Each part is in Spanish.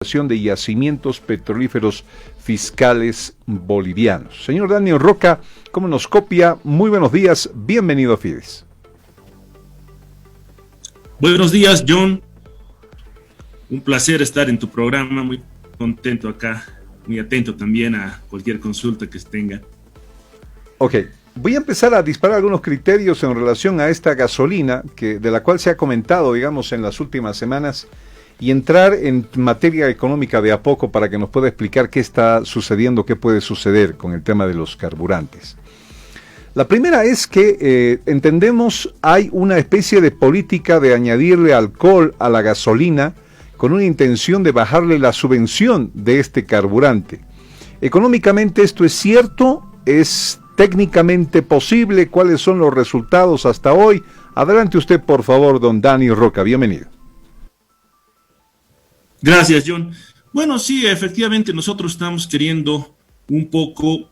de Yacimientos Petrolíferos Fiscales Bolivianos. Señor Daniel Roca, ¿cómo nos copia? Muy buenos días, bienvenido a Fides. Buenos días, John. Un placer estar en tu programa, muy contento acá, muy atento también a cualquier consulta que tenga. Ok, voy a empezar a disparar algunos criterios en relación a esta gasolina, de la cual se ha comentado, digamos, en las últimas semanas, y entrar en materia económica de a poco para que nos pueda explicar qué está sucediendo, qué puede suceder con el tema de los carburantes. La primera es que entendemos hay una especie de política de añadirle alcohol a la gasolina con una intención de bajarle la subvención de este carburante. Económicamente esto es cierto, es técnicamente posible. ¿Cuáles son los resultados hasta hoy? Adelante usted, por favor, don Dani Roca, bienvenido. Gracias, John. Bueno, sí, efectivamente nosotros estamos queriendo un poco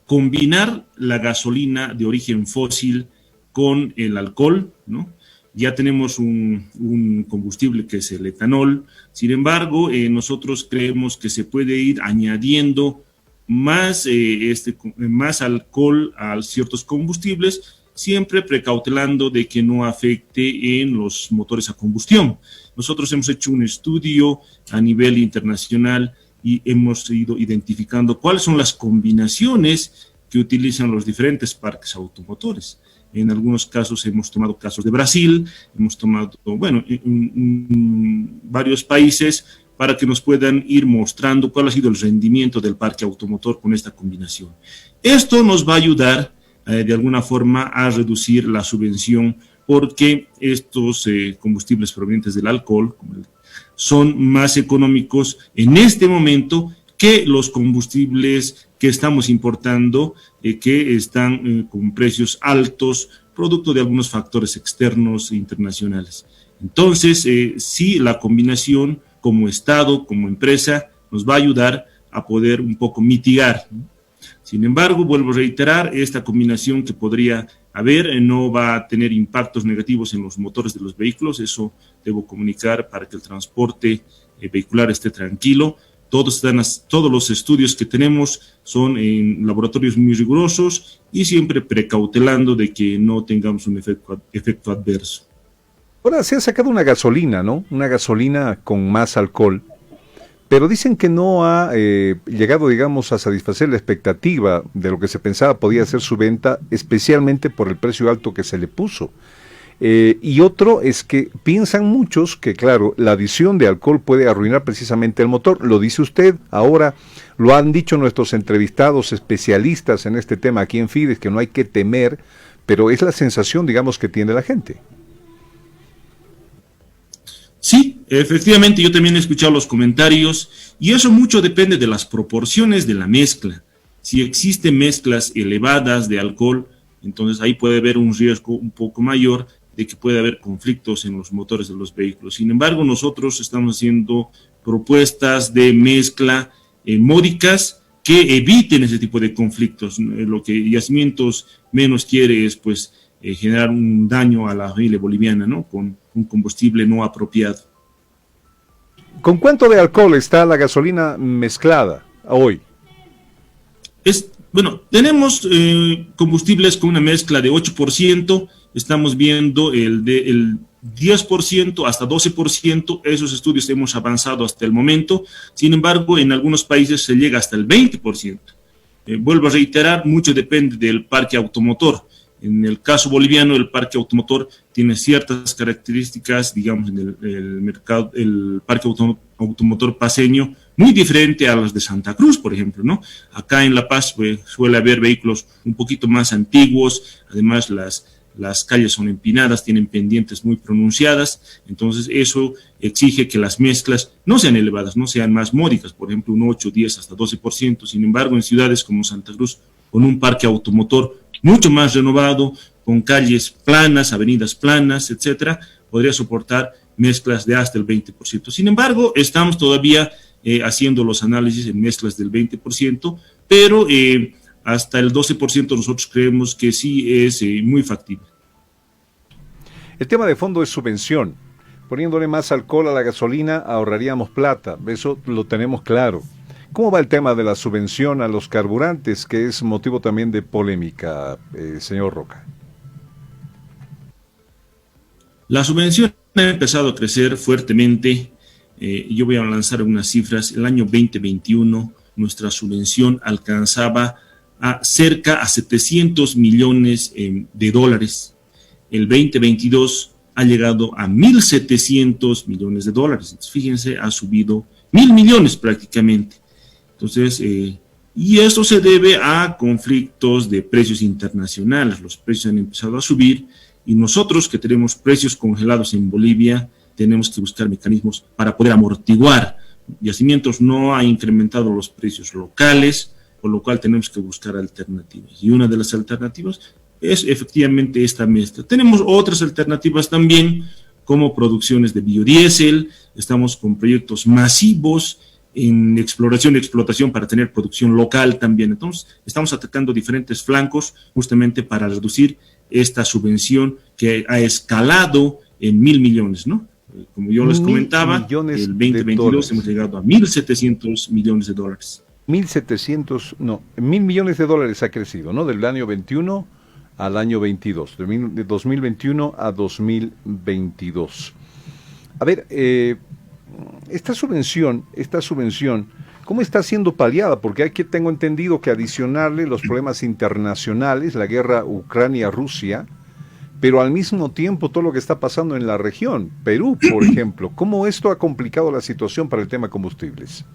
combinar la gasolina de origen fósil con el alcohol, ¿no? Ya tenemos un combustible que es el etanol. Sin embargo, nosotros creemos que se puede ir añadiendo más alcohol a ciertos combustibles, siempre precautelando de que no afecte en los motores a combustión. Nosotros hemos hecho un estudio a nivel internacional y hemos ido identificando cuáles son las combinaciones que utilizan los diferentes parques automotores. En algunos casos hemos tomado casos de Brasil, hemos tomado, bueno, varios países para que nos puedan ir mostrando cuál ha sido el rendimiento del parque automotor con esta combinación. Esto nos va a ayudar de alguna forma a reducir la subvención porque estos combustibles provenientes del alcohol son más económicos en este momento que los combustibles que estamos importando, que están con precios altos, producto de algunos factores externos e internacionales. Entonces, sí, la combinación como Estado, como empresa, nos va a ayudar a poder un poco mitigar, ¿no? Sin embargo, vuelvo a reiterar, esta combinación que podría haber no va a tener impactos negativos en los motores de los vehículos. Eso debo comunicar para que el transporte vehicular esté tranquilo. Todos los estudios que tenemos son en laboratorios muy rigurosos y siempre precautelando de que no tengamos un efecto adverso. Ahora se ha sacado una gasolina, ¿no? Una gasolina con más alcohol, pero dicen que no ha llegado, digamos, a satisfacer la expectativa de lo que se pensaba podía ser su venta, especialmente por el precio alto que se le puso. Y otro es que piensan muchos que, claro, la adición de alcohol puede arruinar precisamente el motor. Lo dice usted, ahora lo han dicho nuestros entrevistados especialistas en este tema aquí en Fides, que no hay que temer, pero es la sensación, digamos, que tiene la gente. Sí, efectivamente, yo también he escuchado los comentarios y eso mucho depende de las proporciones de la mezcla. Si existen mezclas elevadas de alcohol, entonces ahí puede haber un riesgo un poco mayor de que pueda haber conflictos en los motores de los vehículos. Sin embargo, nosotros estamos haciendo propuestas de mezcla módicas que eviten ese tipo de conflictos. Lo que Yacimientos menos quiere es pues generar un daño a la familia boliviana, ¿no? Con un combustible no apropiado. ¿Con cuánto de alcohol está la gasolina mezclada hoy? Bueno, tenemos combustibles con una mezcla de 8%, estamos viendo el 10% hasta 12%, esos estudios hemos avanzado hasta el momento, sin embargo, en algunos países se llega hasta el 20%. Vuelvo a reiterar, mucho depende del parque automotor. En el caso boliviano, el parque automotor tiene ciertas características, digamos, en el parque automotor paceño, muy diferente a las de Santa Cruz, por ejemplo, ¿no? Acá en La Paz suele haber vehículos un poquito más antiguos, además las calles son empinadas, tienen pendientes muy pronunciadas, entonces eso exige que las mezclas no sean elevadas, no sean más módicas, por ejemplo, un 8, 10, hasta 12%. Sin embargo, en ciudades como Santa Cruz, con un parque automotor mucho más renovado, con calles planas, avenidas planas, etcétera, podría soportar mezclas de hasta el 20%. Sin embargo, estamos todavía haciendo los análisis en mezclas del 20%, pero hasta el 12% nosotros creemos que sí es muy factible. El tema de fondo es subvención, poniéndole más alcohol a la gasolina ahorraríamos plata, eso lo tenemos claro. ¿Cómo va el tema de la subvención a los carburantes, que es motivo también de polémica, señor Roca? La subvención ha empezado a crecer fuertemente. Yo voy a lanzar unas cifras. El año 2021, nuestra subvención alcanzaba a cerca a 700 millones de dólares. El 2022 ha llegado a 1.700 millones de dólares. Entonces, fíjense, ha subido 1.000 millones prácticamente. Entonces, y esto se debe a conflictos de precios internacionales. Los precios han empezado a subir y nosotros, que tenemos precios congelados en Bolivia, tenemos que buscar mecanismos para poder amortiguar. Yacimientos no ha incrementado los precios locales, por lo cual tenemos que buscar alternativas. Y una de las alternativas es efectivamente esta mezcla. Tenemos otras alternativas también, como producciones de biodiesel. Estamos con proyectos masivos en exploración y explotación para tener producción local también. Entonces, estamos atacando diferentes flancos justamente para reducir esta subvención que ha escalado en 1.000 millones, ¿no? Como yo les comentaba, el 2022 hemos llegado a 1.700 millones de dólares. 1.700, no, 1.000 millones de dólares ha crecido, ¿no? Del año 21 al año 22, de 2021 a 2022. A ver, esta subvención, ¿cómo está siendo paliada? Porque aquí tengo entendido que adicionarle los problemas internacionales, la guerra Ucrania-Rusia, pero al mismo tiempo todo lo que está pasando en la región, Perú, por ejemplo. ¿Cómo esto ha complicado la situación para el tema combustibles?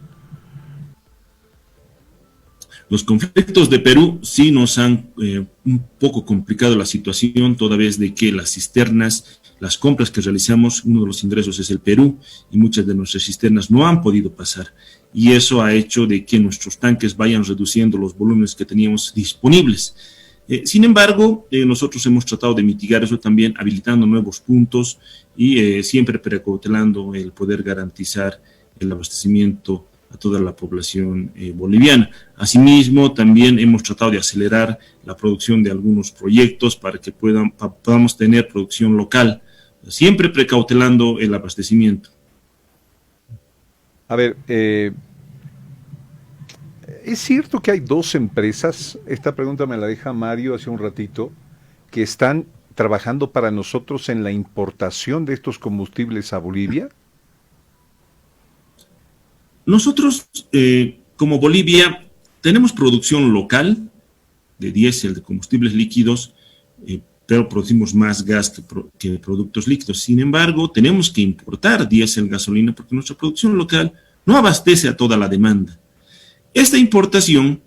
Los conflictos de Perú sí nos han un poco complicado la situación, toda vez de que las cisternas, las compras que realizamos, uno de los ingresos es el Perú, y muchas de nuestras cisternas no han podido pasar. Y eso ha hecho de que nuestros tanques vayan reduciendo los volúmenes que teníamos disponibles. Sin embargo, nosotros hemos tratado de mitigar eso también, habilitando nuevos puntos y siempre precautelando el poder garantizar el abastecimiento a toda la población boliviana. Asimismo, también hemos tratado de acelerar la producción de algunos proyectos para que podamos tener producción local, siempre precautelando el abastecimiento. A ver, ¿es cierto que hay dos empresas? Esta pregunta me la deja Mario hace un ratito, que están trabajando para nosotros en la importación de estos combustibles a Bolivia. Nosotros, como Bolivia, tenemos producción local de diésel, de combustibles líquidos, pero producimos más gas que productos líquidos. Sin embargo, tenemos que importar diésel, gasolina, porque nuestra producción local no abastece a toda la demanda. Esta importación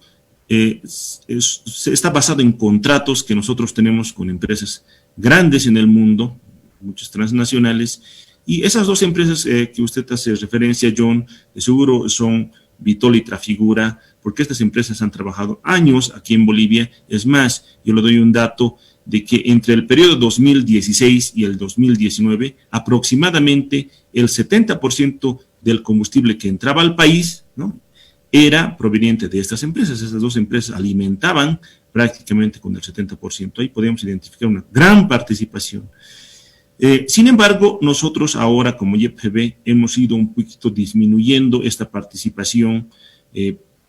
está basada en contratos que nosotros tenemos con empresas grandes en el mundo, muchas transnacionales, y esas dos empresas que usted hace referencia, John, de seguro son Vitol y Trafigura, porque estas empresas han trabajado años aquí en Bolivia. Es más, yo le doy un dato de que entre el periodo 2016 y el 2019, aproximadamente el 70% del combustible que entraba al país, ¿no?, era proveniente de estas empresas. Estas dos empresas alimentaban prácticamente con el 70%. Ahí podemos identificar una gran participación. Sin embargo, nosotros ahora como YPFB hemos ido un poquito disminuyendo esta participación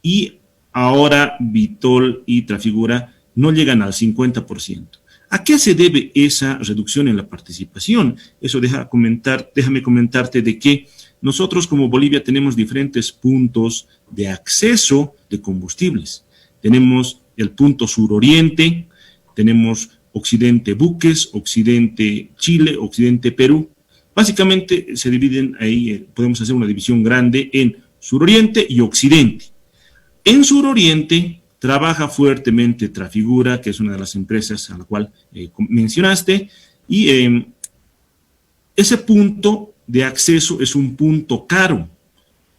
y ahora Vitol y Trafigura no llegan al 50%. ¿A qué se debe esa reducción en la participación? Eso déjame comentarte de que nosotros como Bolivia tenemos diferentes puntos de acceso de combustibles. Tenemos el punto suroriente, tenemos occidente Buques, occidente Chile, occidente Perú. Básicamente se dividen ahí, podemos hacer una división grande en suroriente y occidente. En suroriente trabaja fuertemente Trafigura, que es una de las empresas a la cual mencionaste, y ese punto de acceso es un punto caro.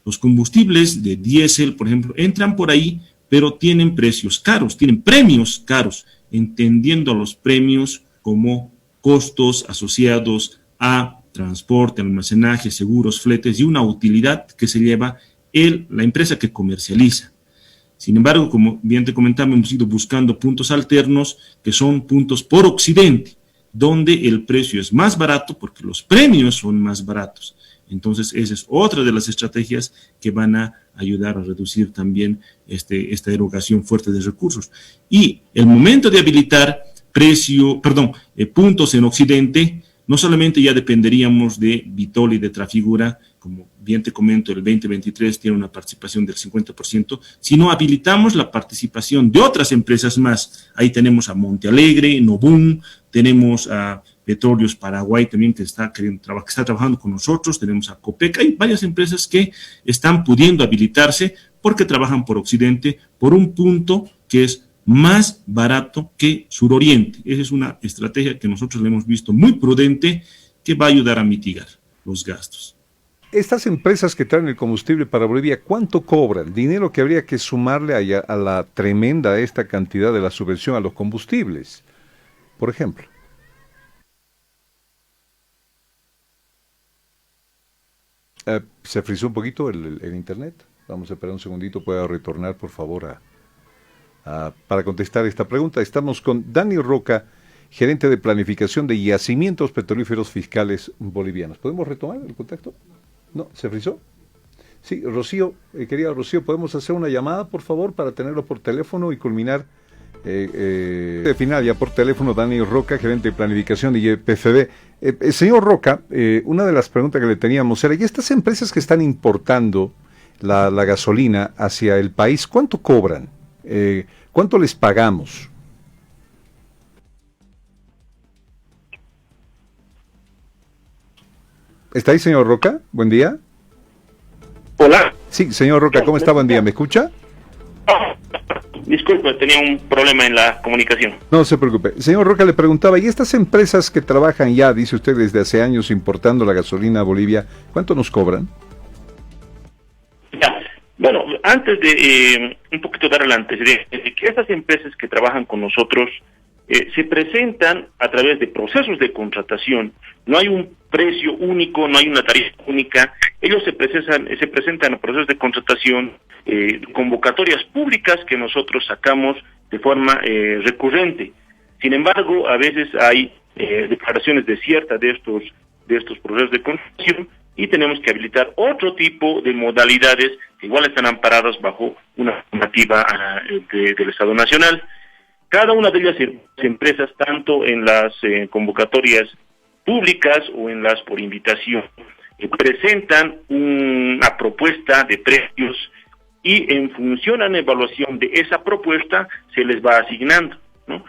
Los combustibles de diésel, por ejemplo, entran por ahí, pero tienen precios caros, tienen premios caros, entendiendo los premios como costos asociados a transporte, almacenaje, seguros, fletes y una utilidad que se lleva la empresa que comercializa. Sin embargo, como bien te comentaba, hemos ido buscando puntos alternos que son puntos por occidente. donde el precio es más barato porque los premios son más baratos. Entonces, esa es otra de las estrategias que van a ayudar a reducir también esta erogación fuerte de recursos. Y el momento de habilitar puntos en Occidente, no solamente ya dependeríamos de Vitol y de Trafigura, como bien te comento, el 2023 tiene una participación del 50%, sino habilitamos la participación de otras empresas más. Ahí tenemos a Monte Alegre, Novum, tenemos a Petróleos Paraguay también que está trabajando con nosotros, tenemos a Copec, hay varias empresas que están pudiendo habilitarse porque trabajan por Occidente, por un punto que es más barato que Suroriente. Esa es una estrategia que nosotros le hemos visto muy prudente, que va a ayudar a mitigar los gastos. Estas empresas que traen el combustible para Bolivia, ¿cuánto cobran? Dinero que habría que sumarle a la tremenda esta cantidad de la subvención a los combustibles, por ejemplo. Se frizó un poquito el internet. Vamos a esperar un segundito, pueda retornar por favor para contestar esta pregunta. Estamos con Dani Roca, gerente de planificación de yacimientos petrolíferos fiscales bolivianos. ¿Podemos retomar el contacto? ¿No? ¿Se frizó? Sí, Rocío, querida Rocío, ¿podemos hacer una llamada, por favor, para tenerlo por teléfono y culminar? De final, ya por teléfono, Dani Roca, gerente de planificación de YPFB. Señor Roca, una de las preguntas que le teníamos era, ¿y estas empresas que están importando la gasolina hacia el país, cuánto cobran? ¿Cuánto les pagamos? ¿Está ahí, señor Roca? Buen día. Hola. Sí, señor Roca, ¿cómo está? Buen día, ¿me escucha? Disculpe, tenía un problema en la comunicación. No se preocupe. Señor Roca, le preguntaba, ¿y estas empresas que trabajan ya, dice usted, desde hace años importando la gasolina a Bolivia, cuánto nos cobran? Ya. Bueno, antes de un poquito dar el antecedente, de que estas empresas que trabajan con nosotros se presentan a través de procesos de contratación. No hay un precio único, no hay una tarifa única. Ellos se presentan a procesos de contratación, convocatorias públicas que nosotros sacamos de forma recurrente. Sin embargo, a veces hay declaraciones desiertas de estos procesos de contratación y tenemos que habilitar otro tipo de modalidades que igual están amparadas bajo una normativa del Estado Nacional. Cada una de ellas empresas, tanto en las convocatorias públicas o en las por invitación, presentan una propuesta de precios y en función a la evaluación de esa propuesta se les va asignando, ¿no?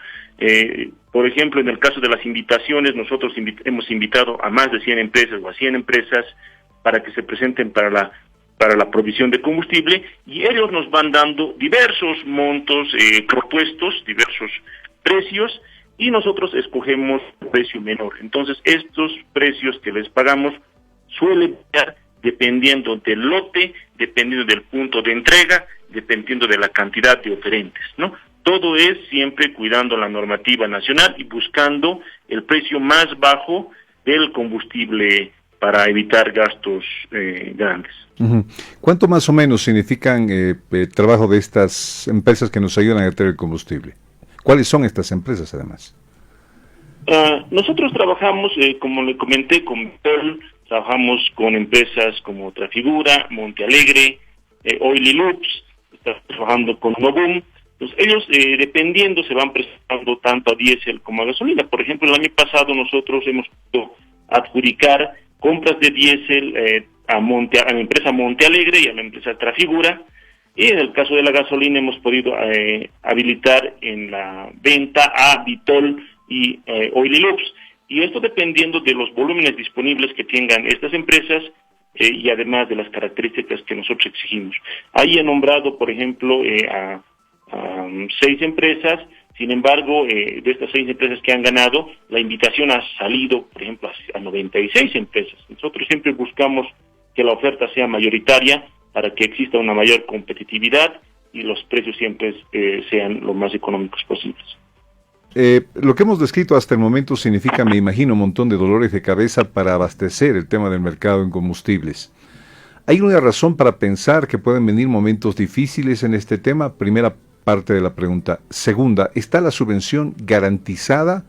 Por ejemplo, en el caso de las invitaciones, nosotros hemos invitado a más de 100 empresas o a 100 empresas para que se presenten para la provisión de combustible, y ellos nos van dando diversos montos propuestos, diversos precios, y nosotros escogemos el precio menor. Entonces, estos precios que les pagamos suelen variar dependiendo del lote, dependiendo del punto de entrega, dependiendo de la cantidad de oferentes, ¿no? Todo es siempre cuidando la normativa nacional y buscando el precio más bajo del combustible para evitar gastos grandes. Uh-huh. ¿Cuánto más o menos significan el trabajo de estas empresas que nos ayudan a meter el combustible? ¿Cuáles son estas empresas, además? Nosotros trabajamos, como le comenté, con Pearl, trabajamos con empresas como Trafigura, Monte Alegre, Oily Loops, estamos trabajando con Novum. Entonces, ellos, dependiendo, se van prestando tanto a diésel como a gasolina. Por ejemplo, el año pasado nosotros hemos podido adjudicar compras de diésel a la empresa Monte Alegre y a la empresa Trafigura, y en el caso de la gasolina hemos podido habilitar en la venta a Vitol y Oily Loops, y esto dependiendo de los volúmenes disponibles que tengan estas empresas y además de las características que nosotros exigimos. Ahí he nombrado, por ejemplo, a 6 empresas. Sin embargo, de estas 6 empresas que han ganado, la invitación ha salido, por ejemplo, a 96 empresas. Nosotros siempre buscamos que la oferta sea mayoritaria para que exista una mayor competitividad y los precios siempre sean lo más económicos posibles. Lo que hemos descrito hasta el momento significa, me imagino, un montón de dolores de cabeza para abastecer el tema del mercado en combustibles. ¿Hay una razón para pensar que pueden venir momentos difíciles en este tema? Primera parte de la pregunta. Segunda, ¿está la subvención garantizada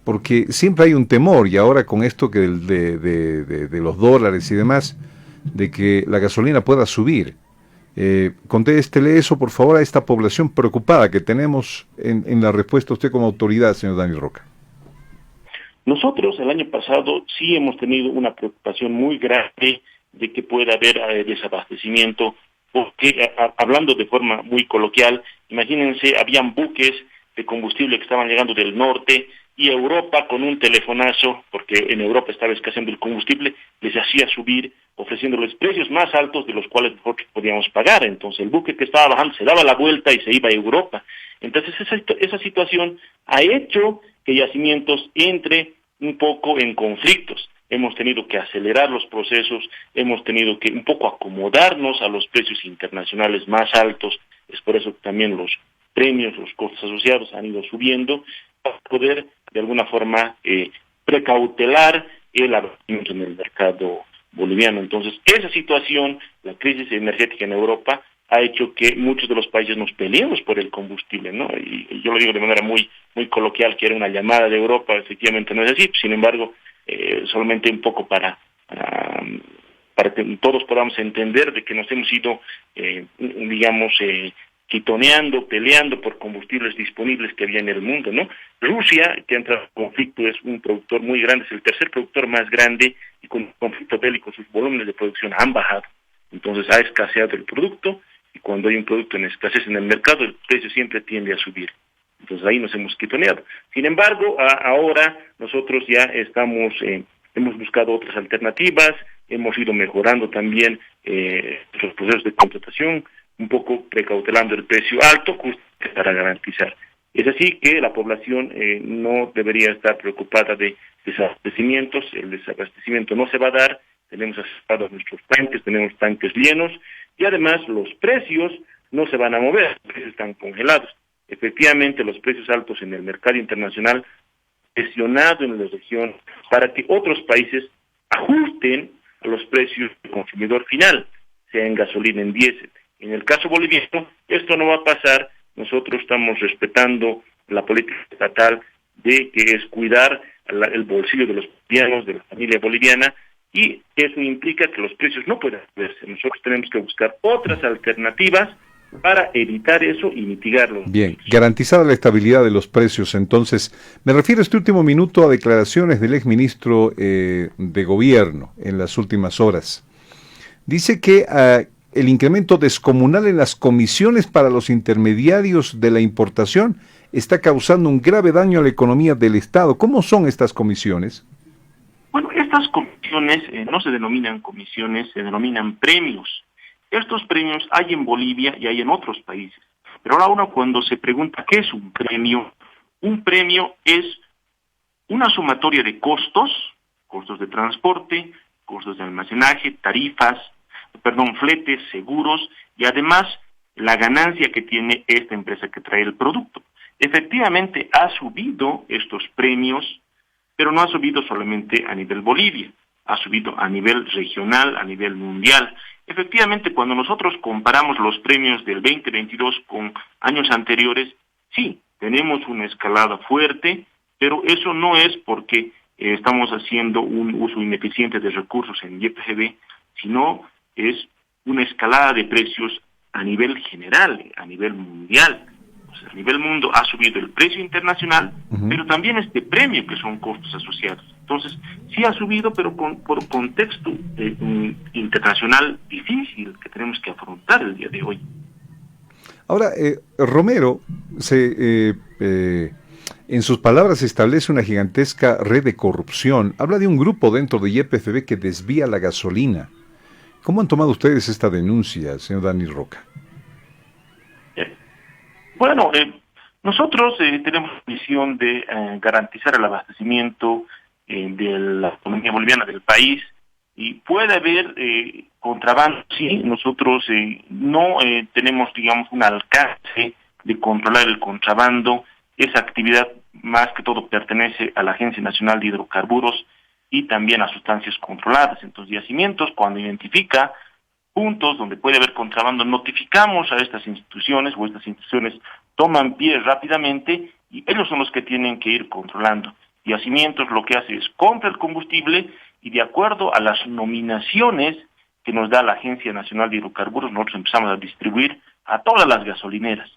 porque siempre hay un temor, y ahora con esto que de los dólares y demás, de que la gasolina pueda subir. Contéstele eso, por favor, a esta población preocupada que tenemos en la respuesta a usted como autoridad, señor Dani Roca. Nosotros el año pasado sí hemos tenido una preocupación muy grande de que pueda haber desabastecimiento, porque hablando de forma muy coloquial, imagínense, habían buques de combustible que estaban llegando del norte y Europa con un telefonazo, porque en Europa estaba escaseando el combustible, les hacía subir ofreciéndoles precios más altos de los cuales nosotros podíamos pagar. Entonces el buque que estaba bajando se daba la vuelta y se iba a Europa. Entonces esa situación ha hecho que Yacimientos entre un poco en conflictos. Hemos tenido que acelerar los procesos, hemos tenido que un poco acomodarnos a los precios internacionales más altos. Es por eso que también los premios, los costos asociados han ido subiendo para poder de alguna forma precautelar el abastecimiento en el mercado boliviano. Entonces, esa situación, la crisis energética en Europa, ha hecho que muchos de los países nos peleemos por el combustible, ¿no? Y yo lo digo de manera muy coloquial, que era una llamada de Europa, efectivamente no es así, sin embargo, solamente un poco para que todos podamos entender de que nos hemos ido, quitoneando, peleando por combustibles disponibles que había en el mundo, ¿no? Rusia, que entra en conflicto, es un productor muy grande, es el tercer productor más grande, y con conflicto bélico sus volúmenes de producción han bajado. Entonces ha escaseado el producto, y cuando hay un producto en escasez en el mercado, el precio siempre tiende a subir. Entonces ahí nos hemos quitoneado. Sin embargo, ahora nosotros ya hemos buscado otras alternativas, hemos ido mejorando también los procesos de contratación, un poco precautelando el precio alto justo para garantizar. Es así que la población no debería estar preocupada de desabastecimientos. El desabastecimiento no se va a dar. Tenemos asegurados nuestros tanques, tenemos tanques llenos, y además los precios no se van a mover, los precios están congelados. Efectivamente, los precios altos en el mercado internacional presionado en la región para que otros países ajusten a los precios del consumidor final, sea en gasolina, en diésel. En el caso boliviano, esto no va a pasar. Nosotros estamos respetando la política estatal de que es cuidar el bolsillo de los bolivianos, de la familia boliviana, y eso implica que los precios no puedan verse. Nosotros tenemos que buscar otras alternativas para evitar eso y mitigarlo. Bien, garantizada la estabilidad de los precios, entonces, me refiero este último minuto a declaraciones del exministro de Gobierno en las últimas horas. Dice que el incremento descomunal en las comisiones para los intermediarios de la importación está causando un grave daño a la economía del Estado. ¿Cómo son estas comisiones? Bueno, estas comisiones no se denominan comisiones, se denominan premios. Estos premios hay en Bolivia y hay en otros países. Pero ahora uno cuando se pregunta ¿qué es un premio es una sumatoria de costos de transporte, costos de almacenaje, fletes, seguros, y además la ganancia que tiene esta empresa que trae el producto. Efectivamente ha subido estos premios, pero no ha subido solamente a nivel Bolivia, ha subido a nivel regional, a nivel mundial. Efectivamente, cuando nosotros comparamos los premios del 2022 con años anteriores, sí, tenemos una escalada fuerte, pero eso no es porque estamos haciendo un uso ineficiente de recursos en YPG, sino es una escalada de precios a nivel general, a nivel mundial. A nivel mundo ha subido el precio internacional, pero también este premio que son costos asociados. Entonces, sí ha subido, pero por contexto internacional difícil que tenemos que afrontar el día de hoy. Ahora, Romero, en sus palabras establece una gigantesca red de corrupción. Habla de un grupo dentro de YPFB que desvía la gasolina. ¿Cómo han tomado ustedes esta denuncia, señor Dani Roca? Bueno, nosotros tenemos la misión de garantizar el abastecimiento de la economía boliviana del país, y puede haber contrabando, sí. Nosotros no tenemos, digamos, un alcance de controlar el contrabando. Esa actividad más que todo pertenece a la Agencia Nacional de Hidrocarburos y también a sustancias controladas. Entonces, Yacimientos, cuando identifica puntos donde puede haber contrabando, notificamos a estas instituciones, o estas instituciones toman pie rápidamente, y ellos son los que tienen que ir controlando. Yacimientos lo que hace es compra el combustible y de acuerdo a las nominaciones que nos da la Agencia Nacional de Hidrocarburos, nosotros empezamos a distribuir a todas las gasolineras.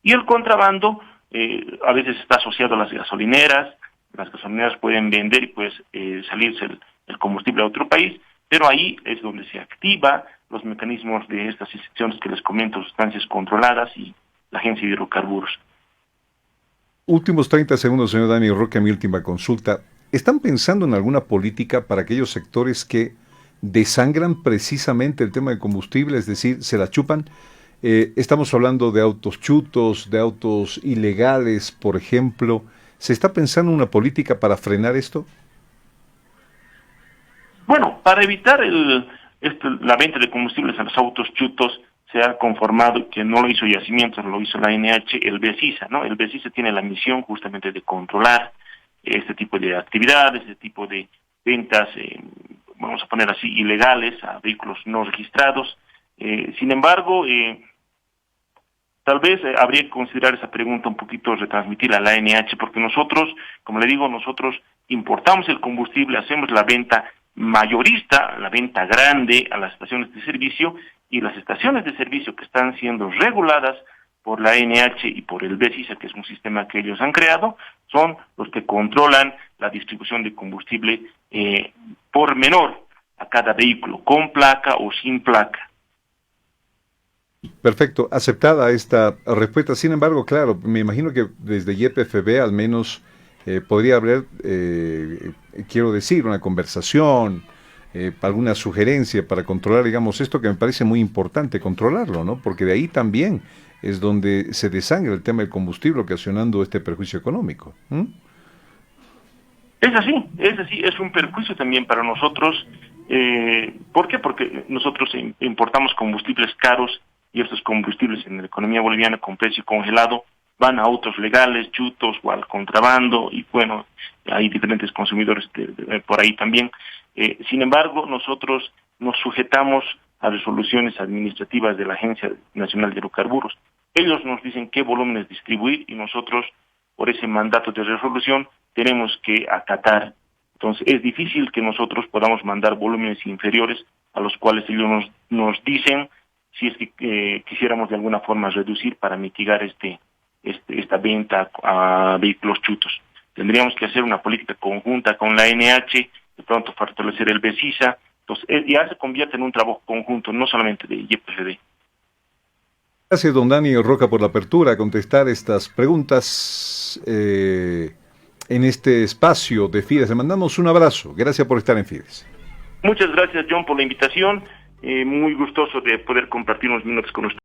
Y el contrabando a veces está asociado a las gasolineras pueden vender y pues salirse el combustible a otro país, pero ahí es donde se activa los mecanismos de estas instituciones que les comento, sustancias controladas y la Agencia de Hidrocarburos. Últimos 30 segundos, señor Dani Roca, mi última consulta. ¿Están pensando en alguna política para aquellos sectores que desangran precisamente el tema de combustible, es decir, se la chupan? Estamos hablando de autos chutos, de autos ilegales, por ejemplo. ¿Se está pensando en una política para frenar esto? Bueno, para evitar la venta de combustibles a los autos chutos, se ha conformado, que no lo hizo Yacimientos, lo hizo la ANH, el BESISA, ¿no? El BESISA tiene la misión justamente de controlar este tipo de actividades, este tipo de ventas, vamos a poner así, ilegales a vehículos no registrados. Sin embargo, tal vez habría que considerar esa pregunta un poquito, retransmitirla a la ANH, porque nosotros, como le digo, nosotros importamos el combustible, hacemos la venta mayorista, la venta grande a las estaciones de servicio, y las estaciones de servicio que están siendo reguladas por la ANH y por el BESISA, que es un sistema que ellos han creado, son los que controlan la distribución de combustible por menor a cada vehículo, con placa o sin placa. Perfecto, aceptada esta respuesta. Sin embargo, claro, me imagino que desde YPFB al menos podría haber, quiero decir, una conversación, alguna sugerencia para controlar, digamos, esto que me parece muy importante, controlarlo, ¿no? Porque de ahí también es donde se desangra el tema del combustible, ocasionando este perjuicio económico. Es así, es un perjuicio también para nosotros. ¿Por qué? Porque nosotros importamos combustibles caros y estos combustibles en la economía boliviana con precio congelado van a autos legales, chutos o al contrabando, y bueno, hay diferentes consumidores por ahí también. Sin embargo, nosotros nos sujetamos a resoluciones administrativas de la Agencia Nacional de Hidrocarburos. Ellos nos dicen qué volúmenes distribuir y nosotros, por ese mandato de resolución, tenemos que acatar. Entonces, es difícil que nosotros podamos mandar volúmenes inferiores a los cuales ellos nos dicen, si es que quisiéramos de alguna forma reducir para mitigar esta venta a vehículos chutos. Tendríamos que hacer una política conjunta con la ANH, de pronto fortalecer el BESISA. Entonces, ya se convierte en un trabajo conjunto, no solamente de YPFB. Gracias, don Dani Roca, por la apertura a contestar estas preguntas en este espacio de Fides. Le mandamos un abrazo. Gracias por estar en Fides. Muchas gracias, John, por la invitación. Muy gustoso de poder compartir unos minutos con usted.